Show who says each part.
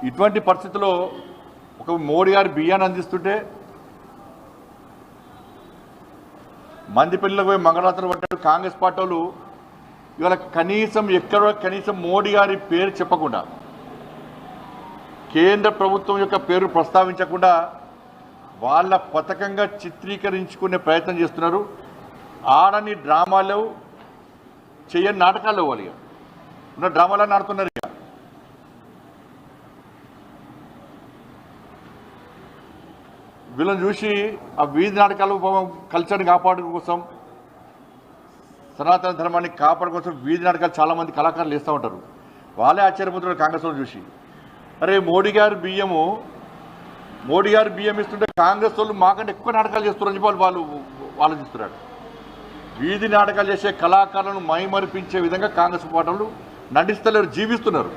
Speaker 1: ఇటువంటి పరిస్థితుల్లో ఒక మోడీ గారు బియ్యాన్ని అందిస్తుంటే మంది పిల్లలకు పోయి మంగళాతలు పట్టాడు కాంగ్రెస్ పార్టీ వాళ్ళు. ఇవాళ కనీసం మోడీ గారి పేరు చెప్పకుండా, కేంద్ర ప్రభుత్వం యొక్క పేరు ప్రస్తావించకుండా వాళ్ళ పథకంగా చిత్రీకరించుకునే ప్రయత్నం చేస్తున్నారు. ఆడని డ్రామాలు, చేయని నాటకాలు వాళ్ళు ఉన్న డ్రామాలను ఆడుతున్నారు. వీళ్ళని చూసి ఆ వీధి నాటకాలు కల్చర్ని కాపాడడం కోసం, సనాతన ధర్మాన్ని కాపాడడం కోసం వీధి నాటకాలు చాలామంది కళాకారులు వేస్తూ ఉంటారు. వాళ్ళే ఆశ్చర్యపోతున్నారు కాంగ్రెస్ వాళ్ళు చూసి. అరే మోడీ గారు బియ్యం ఇస్తుంటే కాంగ్రెస్ వాళ్ళు మాకంటే ఎక్కువ నాటకాలు చేస్తున్నారని చెప్పి వాళ్ళు ఆలోచిస్తున్నారు. వీధి నాటకాలు చేసే కళాకారులను మైమరిపించే విధంగా కాంగ్రెస్ పార్టీ వాళ్ళు నటిస్తలేరు, జీవిస్తున్నారు.